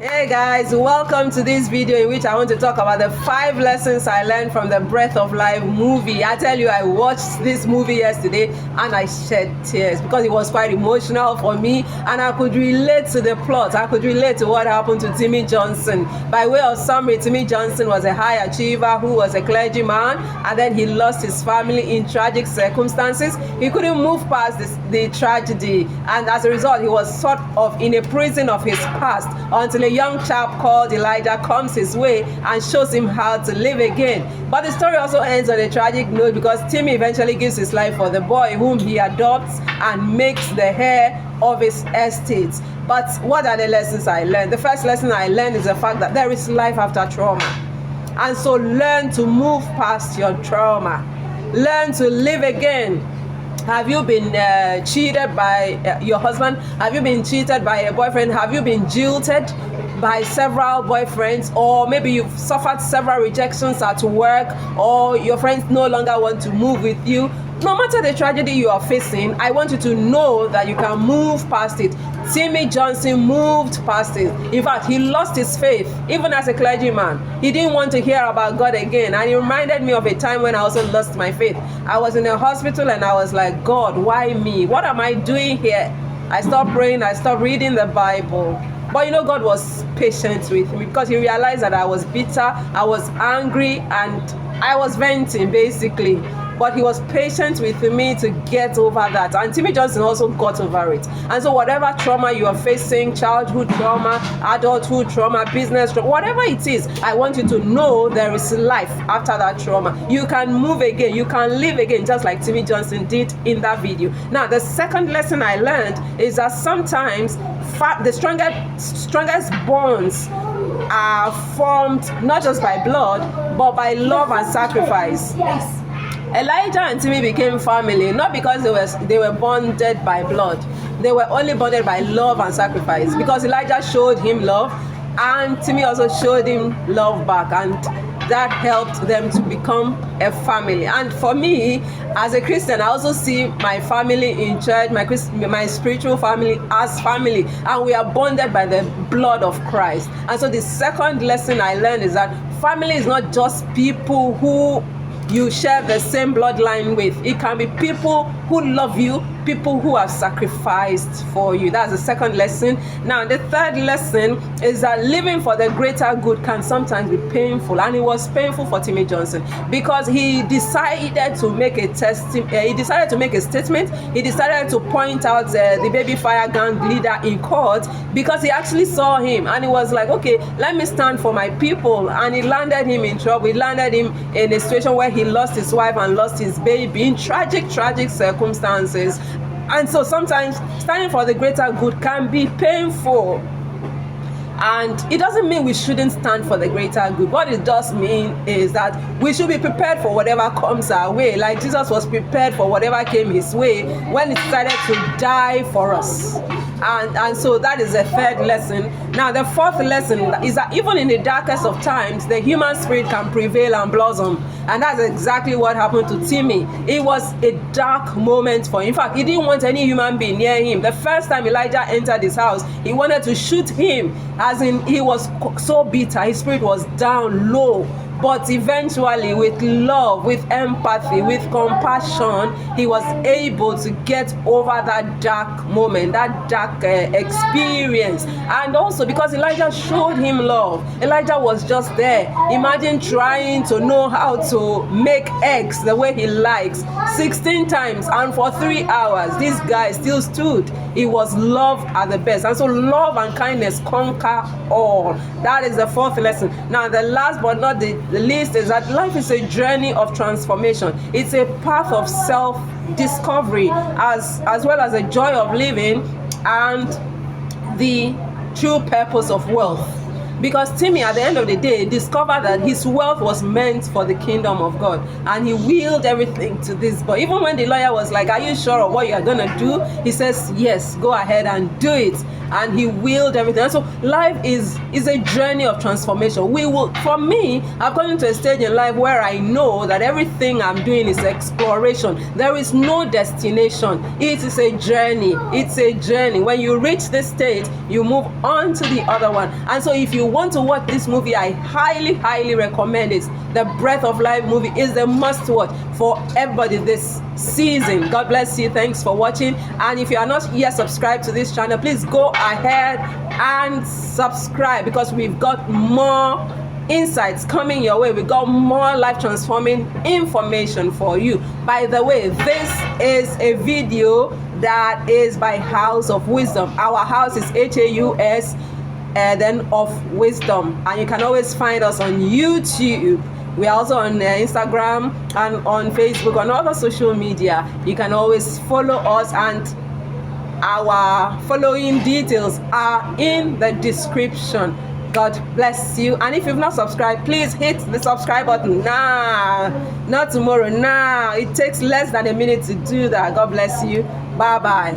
Hey guys, welcome to this video in which I want to talk about the 5 lessons I learned from the Breath of Life movie. I tell you, I watched this movie yesterday and I shed tears because it was quite emotional for me and I could relate to the plot. I could relate to what happened to Timi Johnson. By way of summary, Timi Johnson was a high achiever who was a clergyman, and then he lost his family in tragic circumstances. He couldn't move past the tragedy, and as a result, he was sort of in a prison of his past until a young chap called Elijah comes his way and shows him how to live again. But the story also ends on a tragic note because Timi eventually gives his life for the boy whom he adopts and makes the heir of his estate. But what are the lessons I learned? The first lesson I learned is the fact that there is life after trauma. And so learn to move past your trauma. Learn to live again. Have you been cheated by your husband? Have you been cheated by a boyfriend? Have you been jilted by several boyfriends? Or maybe you've suffered several rejections at work, or your friends no longer want to move with you. No matter the tragedy you are facing, I want you to know that you can move past it. Timi Johnson moved past it. In fact, he lost his faith, even as a clergyman. He didn't want to hear about God again. And it reminded me of a time when I also lost my faith. I was in a hospital and I was like, God, why me? What am I doing here? I stopped praying, I stopped reading the Bible. But you know, God was patient with me because he realized that I was bitter, I was angry, and I was venting basically. But he was patient with me to get over that. And Timi Johnson also got over it. And so whatever trauma you are facing, childhood trauma, adulthood trauma, business trauma, whatever it is, I want you to know there is life after that trauma. You can move again. You can live again, just like Timi Johnson did in that video. Now, the second lesson I learned is that sometimes the strongest bonds are formed not just by blood, but by love and sacrifice. Yes. Elijah and Timi became family not because they were bonded by blood. They were only bonded by love and sacrifice, because Elijah showed him love and Timi also showed him love back, and that helped them to become a family. And for me, as a Christian, I also see my family in church, my spiritual family as family, and we are bonded by the blood of Christ. And so the second lesson I learned is that family is not just people who you share the same bloodline with. It can be people who love you, people who have sacrificed for you. That's the second lesson. Now, the third lesson is that living for the greater good can sometimes be painful, and it was painful for Timi Johnson because he decided to make a statement. He decided to point out the baby fire gang leader in court because he actually saw him and he was like, okay, let me stand for my people. And it landed him in trouble. It landed him in a situation where he lost his wife and lost his baby in tragic circumstances. And so sometimes standing for the greater good can be painful. And it doesn't mean we shouldn't stand for the greater good. What it does mean is that we should be prepared for whatever comes our way. Like Jesus was prepared for whatever came his way when he decided to die for us. And so that is the third lesson. Now, the fourth lesson is that even in the darkest of times, the human spirit can prevail and blossom. And that's exactly what happened to Timi. It was a dark moment for him. In fact, he didn't want any human being near him. The first time Elijah entered his house, he wanted to shoot him, as in he was so bitter. His spirit was down low. But eventually, with love, with empathy, with compassion, he was able to get over that dark moment, that dark experience. And also because Elijah showed him love. Elijah was just there. Imagine trying to know how to make eggs the way he likes 16 times, and for 3 hours, this guy still stood. It was love at the best. And so love and kindness conquer all. That is the fourth lesson. Now, the last but not the least is that life is a journey of transformation. It's a path of self-discovery as well as the joy of living and the true purpose of wealth. Because Timi, at the end of the day, discovered that his wealth was meant for the kingdom of God, and he willed everything to this boy. Even when the lawyer was like, "Are you sure of what you are gonna do?" He says, "Yes, go ahead and do it." And he willed everything. And so life is a journey of transformation. For me, I've gotten to a stage in life where I know that everything I'm doing is exploration. There is no destination. It is a journey. It's a journey. When you reach this stage, you move on to the other one. And so if you want to watch this movie, I highly, highly recommend it. The Breath of Life movie is the must watch for everybody this season. God bless you. Thanks for watching. And if you are not yet subscribed to this channel, please go ahead and subscribe, because we've got more insights coming your way. We got more life transforming information for you. By the way, this is a video that is by House of Wisdom. Our house is HAUS then of Wisdom, and you can always find us on YouTube. We are also on Instagram and on Facebook, on other social media. You can always follow us, and our following details are in the description. God bless you. And if you've not subscribed, please hit the subscribe button now. Not tomorrow, now. It takes less than a minute to do that. God bless you. Bye bye.